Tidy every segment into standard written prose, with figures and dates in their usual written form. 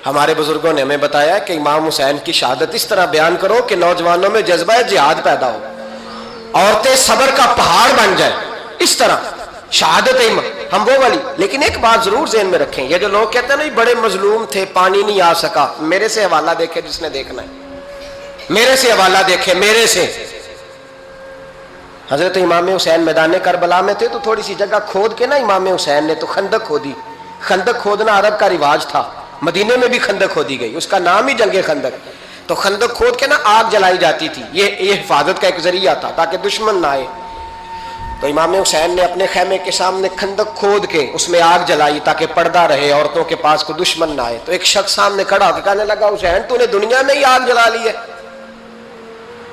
ہمارے بزرگوں نے ہمیں بتایا کہ امام حسین کی شہادت اس طرح بیان کرو کہ نوجوانوں میں جذبہ جہاد پیدا ہو، عورتیں صبر کا پہاڑ بن جائیں، اس طرح شہادت ہم وہ والی۔ لیکن ایک بات ضرور ذہن میں رکھیں، یہ جو لوگ کہتے ہیں نا بڑے مظلوم تھے پانی نہیں آ سکا، میرے سے حوالہ دیکھے جس نے دیکھنا ہے، میرے سے حوالہ دیکھے، میرے سے۔ حضرت امام حسین میدان کربلا میں تھے تو تھوڑی سی جگہ کھود کے نا امام حسین نے تو خندق کھودی۔ خندق کھودنا عرب کا رواج تھا، مدینے میں بھی خندق کھودی گئی، اس کا نام ہی جنگ خندق۔ تو خندق کھود کے نا آگ جلائی جاتی تھی، یہ حفاظت کا ایک ذریعہ تھا تاکہ دشمن نہ آئے۔ تو امام حسین نے اپنے خیمے کے سامنے خندق کھود کے اس میں آگ جلائی تاکہ پردہ رہے، عورتوں کے پاس کوئی دشمن نہ آئے۔ تو ایک شخص سامنے کھڑا ہو کے کہنے لگا حسین تو نے دنیا میں ہی آگ جلا لی ہے،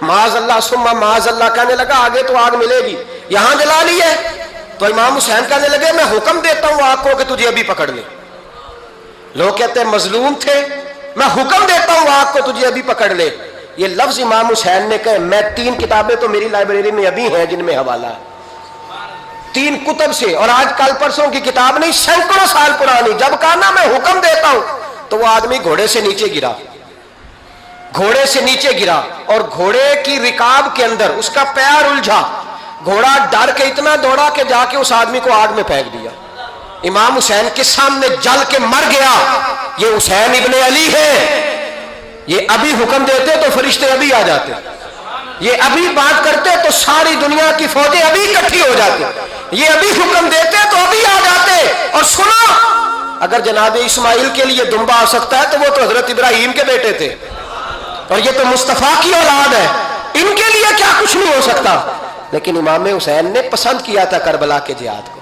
معاذ اللہ ثم معاذ اللہ، کہنے لگا آگے تو آگ ملے گی، یہاں جلا لی ہے۔ تو امام حسین کہنے لگے میں حکم دیتا ہوں آگ کو کہ تجھے ابھی پکڑ لے۔ لوگ کہتے ہیں مظلوم تھے، میں حکم دیتا ہوں آگ کو تجھے ابھی پکڑ لے۔ یہ لفظ امام حسین نے کہے، میں 3 کتابیں تو میری لائبریری میں ابھی ہیں جن میں حوالہ ہے، 3 کتب سے، اور آج کل پرسوں کی کتاب نہیں، سینکڑوں سال پرانی۔ جب کہا نا میں حکم دیتا ہوں تو وہ آدمی گھوڑے سے نیچے گرا، گھوڑے سے نیچے گرا، اور گھوڑے کی رکاب کے اندر اس کا پیر الجھا، گھوڑا ڈر کے اتنا دوڑا کہ جا کے اس آدمی کو آگ میں پھینک دیا۔ امام حسین کے سامنے جل کے مر گیا۔ یہ حسین ابن علی ہے، یہ ابھی حکم دیتے تو فرشتے ابھی آ جاتے، یہ ابھی بات کرتے تو ساری دنیا کی فوجیں ابھی اکٹھی ہو جاتی، یہ ابھی حکم دیتے تو ابھی آ جاتے۔ اور سنو، اگر جناب اسماعیل کے لیے دمبا آ سکتا ہے تو وہ تو حضرت ابراہیم کے بیٹے تھے، اور یہ تو مصطفیٰ کی اولاد ہے، ان کے لیے کیا کچھ نہیں ہو سکتا۔ لیکن امام حسین نے پسند کیا تھا کربلا کے جہاد کو،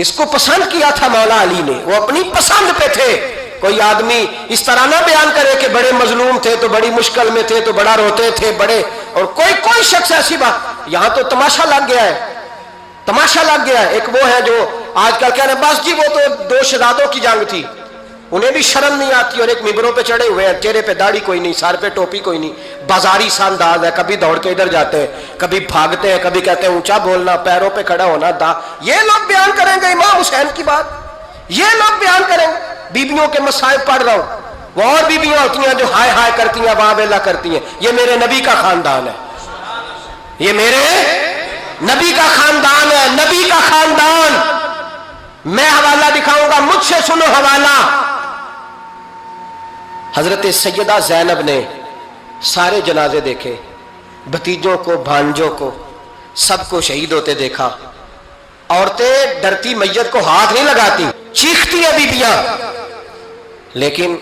اس کو پسند کیا تھا مولا علی نے، وہ اپنی پسند پہ تھے۔ کوئی آدمی اس طرح نہ بیان کرے کہ بڑے مظلوم تھے تو بڑی مشکل میں تھے تو بڑا روتے تھے بڑے، اور کوئی شخص ایسی بات، یہاں تو تماشا لگ گیا ہے، تماشا لگ گیا ہے۔ ایک وہ ہے جو آج کل کہہ رہے ہیں بس جی وہ تو 2 شہزادوں کی جنگ تھی، انہیں بھی شرم نہیں آتی، اور ایک ممبروں پہ چڑھے ہوئے ہیں، چہرے پہ داڑھی کوئی نہیں، سر پہ ٹوپی کوئی نہیں، بازاری سا انداز ہے، کبھی دوڑ کے ادھر جاتے ہیں، کبھی بھاگتے ہیں، کبھی کہتے ہیں اونچا بولنا، پیروں پہ کھڑا ہونا، یہ لوگ بیان کریں گے امام حسین کی بات، یہ لوگ بیان کریں گے۔ بیبیوں کے مصائب پڑھ رہا ہوں، وہ اور بیبیاں ہوتی ہیں جو ہائے ہائے کرتی ہیں، واہ بیلا کرتی ہیں، یہ میرے نبی کا خاندان ہے، یہ میرے نبی کا خاندان ہے، نبی کا خاندان۔ میں حوالہ دکھاؤں گا، مجھ سے سنو حوالہ۔ حضرت سیدہ زینب نے سارے جنازے دیکھے، بھتیجوں کو، بھانجوں کو، سب کو شہید ہوتے دیکھا۔ عورتیں ڈرتی میت کو ہاتھ نہیں لگاتی، چیختی ہیں بیبیاں، لیکن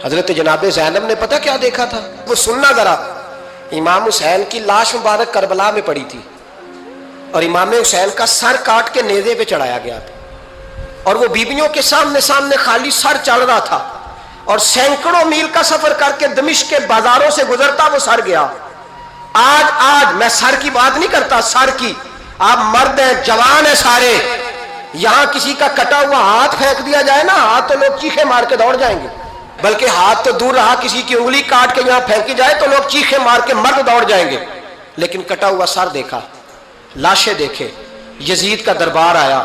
حضرت جناب زینب نے پتہ کیا دیکھا تھا؟ وہ سننا ذرا۔ امام حسین کی لاش مبارک کربلا میں پڑی تھی، اور امام حسین کا سر کاٹ کے نیزے پہ چڑھایا گیا تھا، اور وہ بیبیوں کے سامنے خالی سر چڑھ رہا تھا، اور سینکڑوں میل کا سفر کر کے دمشق کے بازاروں سے گزرتا وہ سر گیا۔ آج میں سر کی بات نہیں کرتا، سر کی، آپ مرد ہیں، جوان ہیں سارے، یہاں کسی کا کٹا ہوا ہاتھ پھینک دیا جائے نا، ہاتھ تو لوگ چیخے مار کے دوڑ جائیں گے، بلکہ ہاتھ تو دور رہا، کسی کی انگلی کاٹ کے یہاں پھینکی جائے تو لوگ چیخے مار کے مرد دوڑ جائیں گے۔ لیکن کٹا ہوا سر دیکھا، لاشیں دیکھے، یزید کا دربار آیا،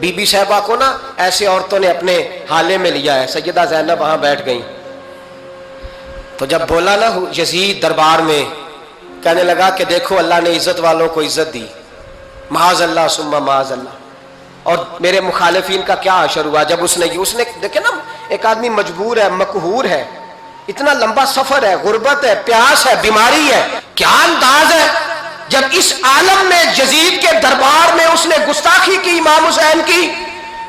بی بی صاحبہ کو نا ایسے عورتوں نے اپنے حالے میں لیا ہے، سیدہ زینب وہاں بیٹھ گئیں، تو جب بولا نا یزید دربار میں، کہنے لگا کہ دیکھو اللہ نے عزت والوں کو عزت دی، معاذ اللہ ثم معاذ اللہ، اور میرے مخالفین کا کیا حشر ہوا جب اس نے دیکھے نا، ایک آدمی مجبور ہے، مقہور ہے، اتنا لمبا سفر ہے، غربت ہے، پیاس ہے، بیماری ہے، کیا انداز ہے جب اس عالم میں یزید کے دربار میں اس نے گستاخی کی امام حسین کی۔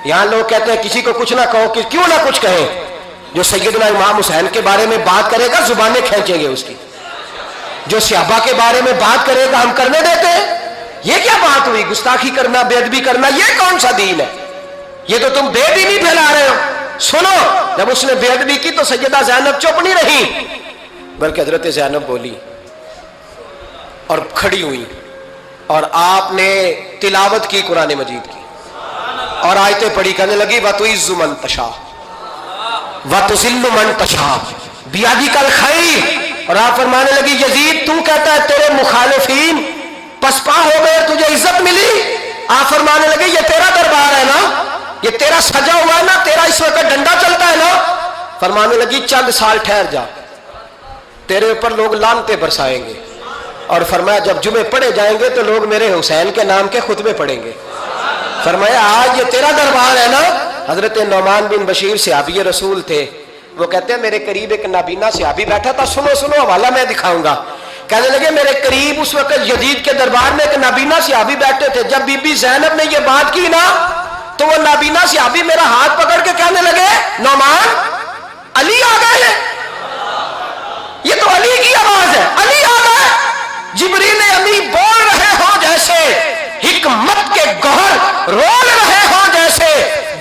یہاں لوگ کہتے ہیں کسی کو کچھ نہ کہو، کہ کیوں نہ کچھ کہیں، جو سیدنا امام حسین کے بارے میں بات کرے گا زبانیں کھینچیں گے اس کی، جو صحابہ کے بارے میں بات کرے گا ہم کرنے دیتے ہیں؟ یہ کیا بات ہوئی؟ گستاخی کرنا، بے ادبی کرنا، یہ کون سا دین ہے؟ یہ تو تم بے دینی پھیلا رہے ہو۔ سنو، جب اس نے بے ادبی کی تو سیدہ زینب چپ نہیں رہی، بلکہ حضرت زینب بولی اور کھڑی ہوئی، اور آپ نے تلاوت کی قرآن مجید کی، اور آیتیں پڑھی، کہنے لگی وَتُعِزُّ مَن تَشَاءُ وَتُذِلُّ مَن تَشَاءُ بِیَدِکَ الْخَیرُ، اور آپ فرمانے لگی یزید تو کہتا ہے تیرے مخالفین پسپا ہو گئے، تجھے عزت ملی؟ آپ فرمانے لگے یہ تیرا دربار ہے نا، یہ تیرا سجا ہوا ہے نا، تیرا اس وقت ڈنڈا چلتا ہے نا، فرمانے لگی چند سال ٹھہر جا، تیرے اوپر لوگ لعنتیں برسائیں گے، اور فرمایا جب جمعے پڑھے جائیں گے تو لوگ میرے حسین کے نام کے خطبے پڑھیں گے۔ فرمایا آج یہ تیرا دربار ہے نا۔ حضرت نعمان بن بشیر صحابی رسول تھے، وہ کہتے ہیں میرے قریب ایک نابینا صحابی بیٹھا تھا، سنو سنو حوالہ میں دکھاؤں گا۔ کہنے لگے میرے قریب اس وقت یزید کے دربار میں ایک نابینا صحابی بیٹھے تھے، جب بی بی زینب نے یہ بات کی نا تو وہ نابینا صحابی میرا ہاتھ پکڑ کے کہنے لگے نعمان علی آ گئے ہیں، یہ تو علی کی آواز ہے، علی آ گئے۔ جبریل امی بول رہے ہوں جیسے، حکمت کے گوہر رول رہے ہوں جیسے،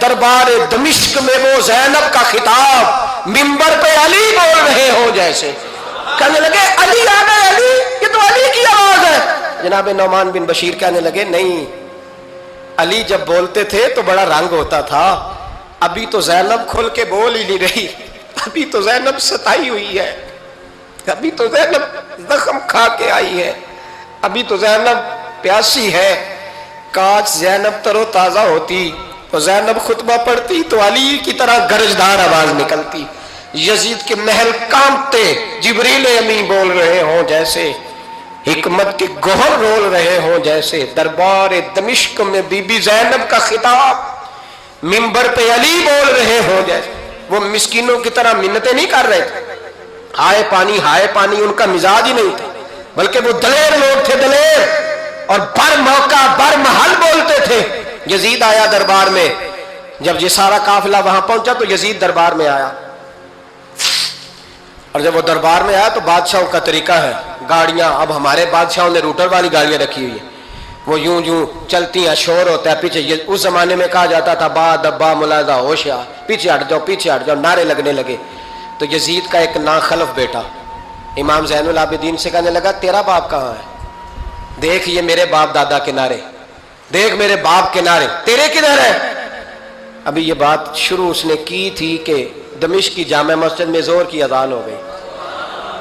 دربار دمشق میں وہ زینب کا خطاب منبر پہ علی بول رہے ہوں جیسے۔ کہنے لگے علی آ گئے، علی، یہ تو علی کی آواز ہے۔ جناب نعمان بن بشیر کہنے لگے نہیں، علی جب بولتے تھے تو بڑا رنگ ہوتا تھا، ابھی تو زینب کھل کے بول ہی نہیں رہی، ابھی تو زینب ستائی ہوئی ہے، ابھی تو زینب زخم کھا کے آئی ہے، ابھی تو زینب پیاسی ہے۔ کاش زینب تر و تازہ ہوتی، تو زینب خطبہ پڑھتی تو علی کی طرح گرجدار آواز نکلتی۔ یزید کے محل کانپتے، جبریل امی بول رہے ہوں جیسے، حکمت کے گوہر رول رہے ہوں جیسے، دربار دمشق میں بی بی زینب کا خطاب منبر پہ علی بول رہے ہوں جیسے۔ وہ مسکینوں کی طرح منتیں نہیں کر رہے تھے، ہائے پانی ان کا مزاج ہی نہیں تھا، بلکہ وہ دلیر لوگ تھے، دلیر، اور بر موقع بر محل بولتے تھے۔ یزید آیا دربار میں، جب یہ سارا قافلہ وہاں پہنچا تو یزید دربار میں آیا، اور جب وہ دربار میں آیا تو بادشاہوں کا طریقہ ہے، گاڑیاں اب ہمارے بادشاہوں نے روٹر والی گاڑیاں رکھی ہوئی ہیں، وہ یوں چلتی ہیں، شور ہوتا ہے پیچھے۔ اس زمانے میں کہا جاتا تھا با دبا ملاحظہ ہوشیار، پیچھے ہٹ جاؤ، نعرے لگنے لگے۔ تو یزید کا ایک ناخلف بیٹا امام زین العابدین سے کہنے لگا تیرا باپ کہاں ہے؟ دیکھ یہ میرے باپ دادا کے نعرے، دیکھ میرے باپ کے نعرے، تیرے کدھر ہے؟ ابھی یہ بات شروع اس نے کی تھی کہ دمشق کی جامع مسجد میں زور کی اذان ہو گئی،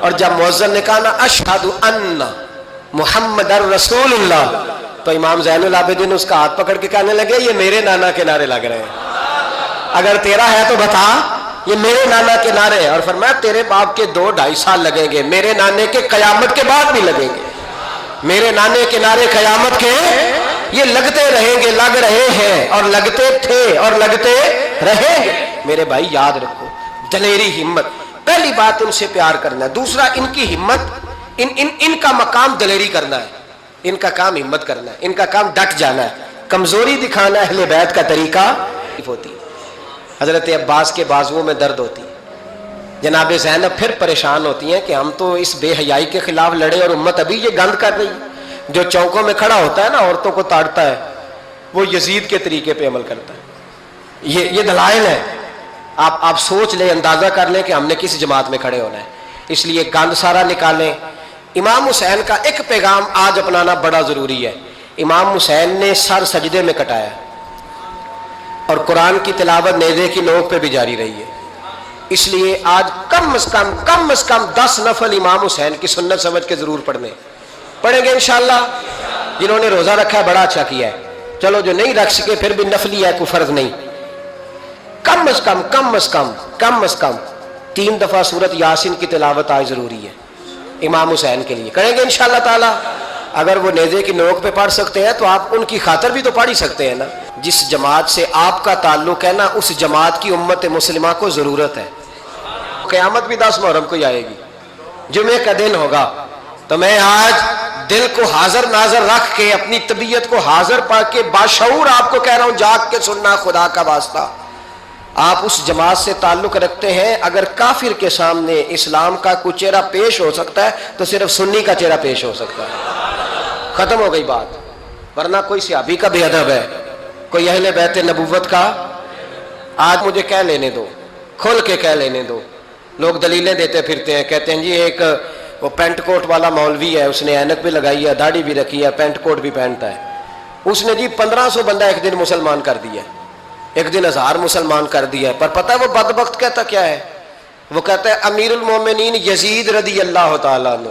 اور جب مؤذن نے کہا نا اشہد ان محمد رسول اللہ، تو امام زین العابدین اس کا ہاتھ پکڑ کے کہنے لگے یہ میرے نانا کے نعرے لگ رہے ہیں، اگر تیرا ہے تو بتا، یہ میرے نانا کے نعرے ہیں۔ اور فرمایا تیرے باپ کے 2-2.5 سال لگیں گے، میرے نانے کے قیامت کے بعد بھی لگیں گے، میرے نانے کے نعرے قیامت کے یہ لگتے رہیں گے، لگ رہے ہیں اور لگتے تھے اور لگتے رہیں گے۔ میرے بھائی یاد رکھو، دلیری، ہمت، پہلی بات ان سے پیار کرنا ہے، دوسرا ان کی ہمت، ان کا مقام دلیری کرنا ہے، ان کا کام ہمت کرنا ہے، ان کا کام ڈٹ جانا ہے، کمزوری دکھانا اہل بیت کا طریقہ ہوتی ہے۔ حضرت عباس کے بازوؤں میں درد ہوتی ہے، جناب زینب پھر پریشان ہوتی ہیں کہ ہم تو اس بے حیائی کے خلاف لڑے اور امت ابھی یہ گند کر رہی ہے۔ جو چوکوں میں کھڑا ہوتا ہے نا عورتوں کو تاڑتا ہے، وہ یزید کے طریقے پہ عمل کرتا ہے۔ یہ دلائل ہے، آپ سوچ لیں، اندازہ کر لیں کہ ہم نے کس جماعت میں کھڑے ہونا ہے، اس لیے گند سارا نکالیں۔ امام حسین کا ایک پیغام آج اپنانا بڑا ضروری ہے۔ امام حسین نے سر سجدے میں کٹایا اور قرآن کی تلاوت نیزے کی نوک پہ بھی جاری رہی ہے، اس لیے آج کم از کم 10 نفل امام حسین کی سنت سمجھ کے ضرور پڑھیں گے انشاءاللہ۔ جنہوں نے روزہ رکھا ہے بڑا اچھا کیا ہے، چلو جو نہیں رکھ سکے پھر بھی نفلی ہے، کوئی فرض نہیں، کم از کم 3 دفعہ سورت یاسین کی تلاوت آج ضروری ہے امام حسین کے لیے، کریں گے انشاءاللہ تعالی۔ اگر وہ نیزے کی نوک پہ پڑھ سکتے ہیں تو آپ ان کی خاطر بھی تو پڑھ ہی سکتے ہیں نا۔ جس جماعت سے آپ کا تعلق ہے نا، اس جماعت کی امت مسلمہ کو ضرورت ہے۔ قیامت بھی 10 محرم کو ہی آئے گی، جمعے کا دن ہوگا، تو میں آج دل کو حاضر ناظر رکھ کے، اپنی طبیعت کو حاضر پا کے باشعور آپ کو کہہ رہا ہوں، جاگ کے سننا خدا کا واسطہ۔ آپ اس جماعت سے تعلق رکھتے ہیں، اگر کافر کے سامنے اسلام کا کوئی چہرہ پیش ہو سکتا ہے تو صرف سنی کا چہرہ پیش ہو سکتا ہے، ختم ہو گئی بات۔ ورنہ کوئی صحابی کا بے ادب ہے، کوئی اہل بیت نبوت کا، آج مجھے کہہ لینے دو، کھول کے کہہ لینے دو۔ لوگ دلیلیں دیتے پھرتے ہیں، کہتے ہیں جی ایک وہ پینٹ کوٹ والا مولوی ہے، اس نے اینک بھی لگائی ہے، داڑھی بھی رکھی ہے، پینٹ کوٹ بھی پہنتا ہے، اس نے جی 1500 بندہ ایک دن مسلمان کر دیا، ایک دن 1000 مسلمان کر دیا، پر پتہ ہے وہ بدبخت کہتا کیا ہے؟ وہ کہتا ہے امیر المومنین یزید رضی اللہ تعالیٰ عنہ،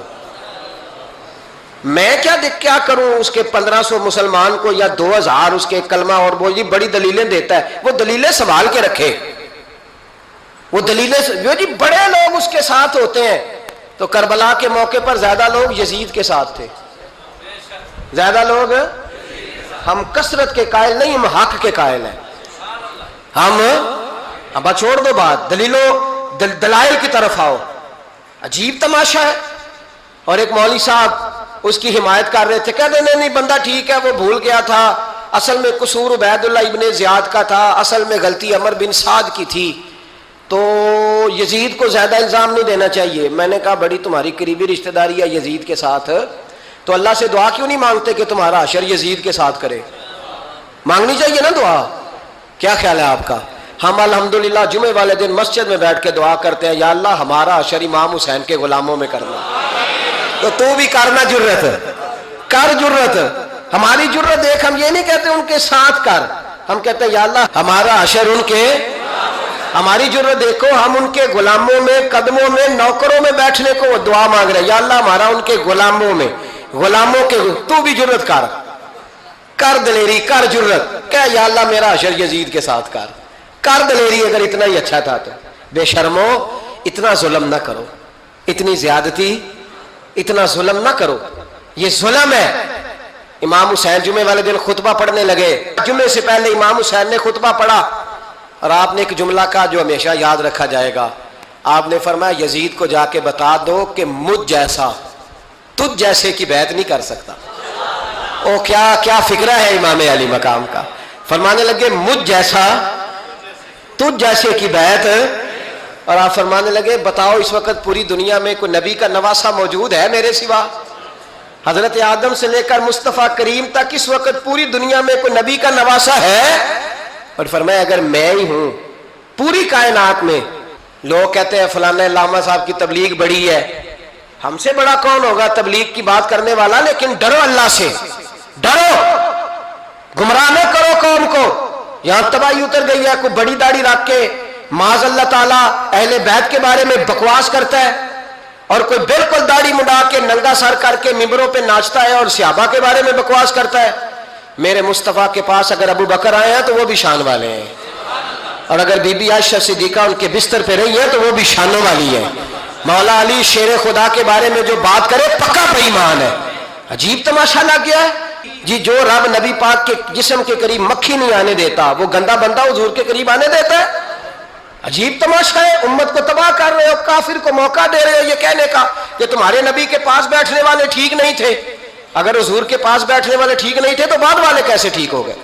میں کیا کروں اس کے 1500 مسلمان کو یا 2000 اس کے کلمہ، اور وہ یہ بڑی دلیلیں دیتا ہے، وہ دلیلیں سنبھال کے رکھے، وہ دلیلیں جو جی بڑے لوگ اس کے ساتھ ہوتے ہیں. تو کربلا کے موقع پر زیادہ لوگ یزید کے ساتھ تھے. زیادہ لوگ, ہم کثرت کے قائل نہیں, ہم حق کے قائل ہیں. ہم اب چھوڑ دو بات, دلائل کی طرف آؤ. عجیب تماشا ہے. اور ایک مولوی صاحب اس کی حمایت کر رہے تھے, کہتے نہیں بندہ ٹھیک ہے, وہ بھول گیا تھا, اصل میں قصور عبید اللہ ابن زیاد کا تھا, اصل میں غلطی عمر بن سعد کی تھی, تو یزید کو زیادہ الزام نہیں دینا چاہیے. میں نے کہا بڑی تمہاری قریبی رشتہ داری ہے یزید کے ساتھ, تو اللہ سے دعا کیوں نہیں مانگتے کہ تمہارا حشر یزید کے ساتھ کرے؟ مانگنی چاہیے نا دعا. کیا خیال ہے آپ کا؟ ہم الحمدللہ جمعے والے دن مسجد میں بیٹھ کے دعا کرتے ہیں, یا اللہ ہمارا حشر امام حسین کے غلاموں میں کرنا. تو بھی کرنا جرت کر, جرت ہماری جرت دیکھ. ہم یہ نہیں کہتے ان کے ساتھ کر, ہم کہتے ہیں یا اللہ ہمارا حشر ان کے, ہماری جرت دیکھو, ہم ان کے غلاموں میں, قدموں میں, نوکروں میں بیٹھنے کو دعا مانگ رہے ہیں, یا اللہ ہمارا ان کے غلاموں میں, غلاموں کے. تو بھی جرت کر دلیری, کر جرت, کہ یا اللہ میرا حشر یزید کے ساتھ کر دلیری. اگر اتنا ہی اچھا تھا تو بے شرمو اتنا ظلم نہ کرو, اتنی زیادتی, اتنا ظلم نہ کرو, یہ ظلم ہے. امام حسین جمعے والے دن خطبہ پڑھنے لگے, جمعے سے پہلے امام حسین نے خطبہ پڑھا, اور آپ نے ایک جملہ کہا جو ہمیشہ یاد رکھا جائے گا. آپ نے فرمایا یزید کو جا کے بتا دو کہ مجھ جیسا تجھ جیسے کی بیعت نہیں کر سکتا. او کیا فکرہ ہے امام علی مقام کا. فرمانے لگے مجھ جیسا تجھ جیسے کی بیعت, اور آپ فرمانے لگے بتاؤ اس وقت پوری دنیا میں کوئی نبی کا نواسا موجود ہے میرے سوا؟ حضرت آدم سے لے کر مصطفیٰ کریم تک اس وقت پوری دنیا میں کوئی نبی کا نواسا ہے؟ اور فرمایا اگر میں ہی ہوں پوری کائنات میں. لوگ کہتے ہیں فلانا علامہ صاحب کی تبلیغ بڑی ہے, ہم سے بڑا کون ہوگا تبلیغ کی بات کرنے والا, لیکن ڈرو اللہ سے, ڈرو, گمراہ نہ کرو قوم کو. یہاں تباہی اتر گئی ہے, کوئی بڑی داڑھی رکھ کے معاذ اللہ تعالیٰ اہل بیت کے بارے میں بکواس کرتا ہے, اور کوئی بالکل داڑھی منڈا کے ننگا سر کر کے ممبروں پہ ناچتا ہے اور صحابہ کے بارے میں بکواس کرتا ہے. میرے مصطفیٰ کے پاس اگر ابو بکر آئے ہیں تو وہ بھی شان والے ہیں, اور اگر بی بی عائشہ صدیقہ ان کے بستر پہ رہی ہے تو وہ بھی شانوں والی ہے. مولا علی شیر خدا کے بارے میں جو بات کرے پکا بے ایمان ہے. عجیب تماشا لگ گیا ہے جی. جو رب نبی پاک کے جسم کے قریب مکھی نہیں آنے دیتا, وہ گندا بندہ حضور کے قریب آنے دیتا ہے؟ عجیب تماشا ہے. امت کو تباہ کر رہے ہو, کافر کو موقع دے رہے ہو یہ کہنے کا کہ تمہارے نبی کے پاس بیٹھنے والے ٹھیک نہیں تھے. اگر حضور کے پاس بیٹھنے والے ٹھیک نہیں تھے تو بعد والے کیسے ٹھیک ہو گئے؟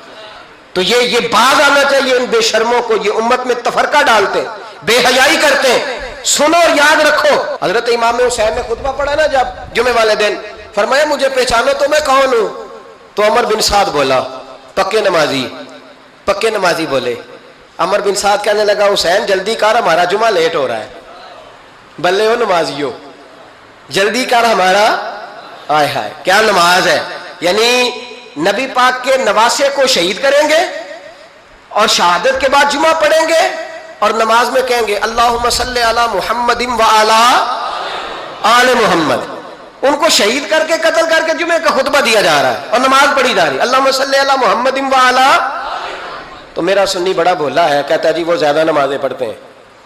تو یہ باز آنا چاہیے ان بے شرموں کو. یہ امت میں تفرقہ ڈالتے, بے حیائی کرتے. سنو اور یاد رکھو, حضرت امام حسین نے خطبہ پڑھا نا جب جمعے والے دن, فرمایا مجھے پہچانو تو میں کون ہوں؟ تو عمر بن سعد بولا, پکے نمازی بولے. عمر بن سعد کہنے لگا حسین جلدی کر, ہمارا جمعہ لیٹ ہو رہا ہے. بلے ہو نمازیو, جلدی کر ہمارا. آئے ہائے کیا نماز ہے. یعنی نبی پاک کے نواسے کو شہید کریں گے اور شہادت کے بعد جمعہ پڑھیں گے اور نماز میں کہیں گے اللہم صلی علی محمد و علی آل محمد. ان کو شہید کر کے قتل کر کے جمعے کا خطبہ دیا جا رہا ہے اور نماز پڑھی جا رہی ہے اللہم صلی علی محمد و علی. تو میرا سنی بڑا بھولا ہے, کہتا ہے جی وہ زیادہ نمازیں پڑھتے ہیں.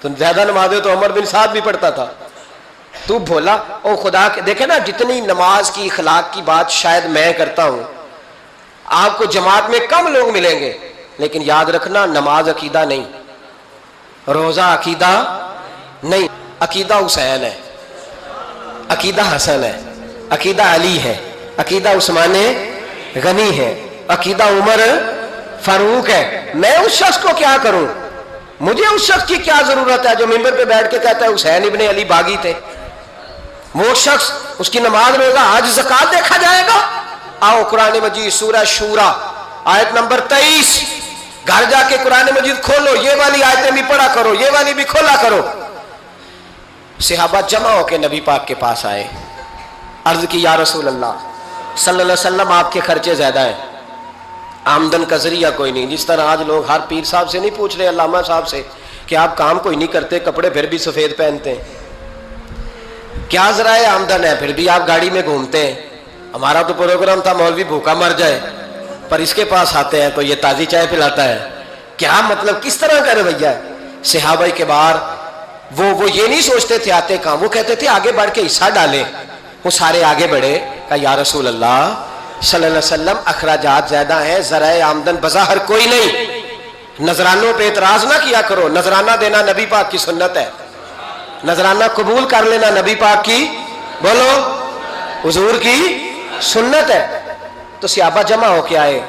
تو زیادہ نمازیں تو عمر بن سعد بھی پڑھتا تھا. تو بھولا او خدا کے. دیکھیں نا جتنی نماز کی اخلاق کی بات شاید میں کرتا ہوں, آپ کو جماعت میں کم لوگ ملیں گے, لیکن یاد رکھنا نماز عقیدہ نہیں, روزہ عقیدہ نہیں. عقیدہ حسین ہے, عقیدہ حسن ہے, عقیدہ علی ہے, عقیدہ عثمان غنی ہے, عقیدہ عمر فاروق ہے. میں اس شخص کو کیا کروں؟ مجھے اس شخص کی کیا ضرورت ہے جو ممبر پہ بیٹھ کے کہتا ہے حسین ابن علی باغی تھے؟ وہ شخص, اس کی نماز روزہ حج زکات دیکھا جائے گا. آؤ قرآن مجید سورہ شورا آیت نمبر 23, گھر جا کے قرآن مجید کھولو, یہ والی آیتیں بھی پڑھا کرو, یہ والی بھی کھولا کرو. صحابہ جمع ہو کے نبی پاک کے پاس آئے, عرض کی یا رسول اللہ صلی اللہ علیہ وسلم آپ کے خرچے زیادہ ہیں, آمدن کا ذریعہ کوئی نہیں. جس طرح آج لوگ ہر پیر صاحب سے نہیں پوچھ رہے, علامہ صاحب سے, کہ آپ کام کوئی نہیں کرتے, کپڑے پھر بھی سفید پہنتے ہیں, کیا ذرائع آمدن ہے, پھر بھی آپ گاڑی میں گھومتے ہیں. ہمارا تو پروگرام تھا مولوی بھوکا مر جائے, پر اس کے پاس آتے ہیں تو یہ تازی چائے پلاتا ہے. کیا مطلب, کس طرح کا رویہ ہے؟ صحابہ کے بار وہ یہ نہیں سوچتے تھے آتے کام، وہ کہتے تھے آگے بڑھ کے حصہ ڈالیں. وہ سارے آگے بڑھے، کہا یا رسول اللہ صلی اللہ علیہ وسلم اخراجات زیادہ ہیں، ذرائع آمدن بظاہر کوئی نہیں، نذرانوں پہ اعتراض نہ کیا کرو. نذرانہ دینا نبی پاک کی سنت ہے، نذرانہ قبول کر لینا نبی پاک کی، بولو، حضور کی سنت ہے. تو صحابہ جمع ہو کے آئے،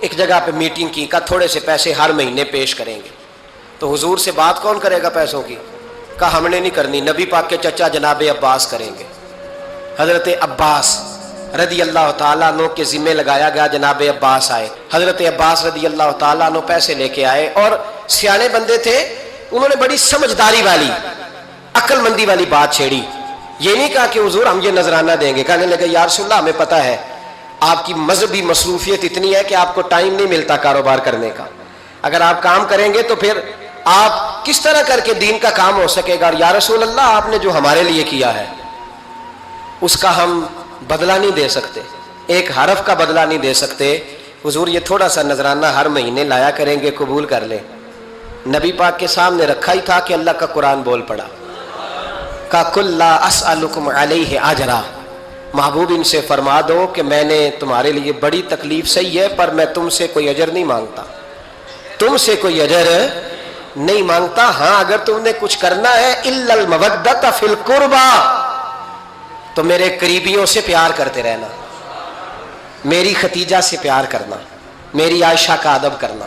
ایک جگہ پہ میٹنگ کی، کہا تھوڑے سے پیسے ہر مہینے پیش کریں گے. تو حضور سے بات کون کرے گا پیسوں کی؟ کہا ہم نے نہیں کرنی، نبی پاک کے چچا جناب عباس کریں گے. حضرت عباس رضی اللہ تعالیٰ عنہ کے ذمہ لگایا گیا. جناب عباس آئے، حضرت عباس رضی اللہ تعالیٰ عنہ پیسے لے کے آئے، اور سیانے بندے تھے، انہوں نے بڑی سمجھداری والی، عقل مندی والی بات چھیڑی. یہ نہیں کہا کہ حضور ہم یہ نذرانہ دیں گے. کہنے لگے یا رسول اللہ ہمیں پتہ ہے آپ کی مذہبی مصروفیت اتنی ہے کہ آپ کو ٹائم نہیں ملتا کاروبار کرنے کا، اگر آپ کام کریں گے تو پھر آپ کس طرح کر کے دین کا کام ہو سکے گا. اور یا رسول اللہ آپ نے جو ہمارے لیے کیا ہے اس کا ہم بدلہ نہیں دے سکتے، ایک حرف کا بدلہ نہیں دے سکتے. حضور یہ تھوڑا سا نذرانہ ہر مہینے لایا کریں گے، قبول کر لیں. نبی پاک کے سامنے رکھا ہی تھا کہ اللہ کا قرآن بول پڑا، کا کل لا اسألکم علیہ اجرا، محبوب ان سے فرما دو کہ میں نے تمہارے لیے بڑی تکلیف سہی ہے، پر میں تم سے کوئی اجر نہیں مانگتا، تم سے کوئی اجر نہیں مانگتا. ہاں اگر تم نے کچھ کرنا ہے الا المودۃ فی القربى، تو میرے قریبیوں سے پیار کرتے رہنا، میری ختیجہ سے پیار کرنا، میری عائشہ کا ادب کرنا،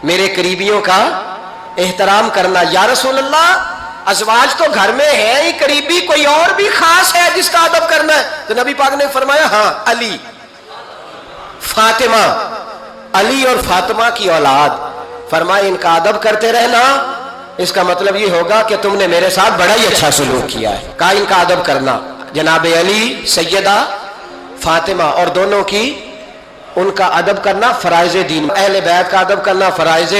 میرے قریبیوں کا احترام کرنا. یا رسول اللہ ازواج تو گھر میں ہے ہی، قریبی کوئی اور بھی خاص ہے جس کا ادب کرنا ہے؟ تو نبی پاک نے فرمایا ہاں علی، فاطمہ، علی اور فاطمہ کی اولاد. فرمایا ان کا ادب کرتے رہنا، اس کا مطلب یہ ہوگا کہ تم نے میرے ساتھ بڑا ہی اچھا سلوک کیا ہے. کہا ان کا ادب کرنا، جناب علی، سیدہ فاطمہ، اور دونوں کی ان کا ادب کرنا فرائض دین، اہل بیت کا ادب کرنا فرائض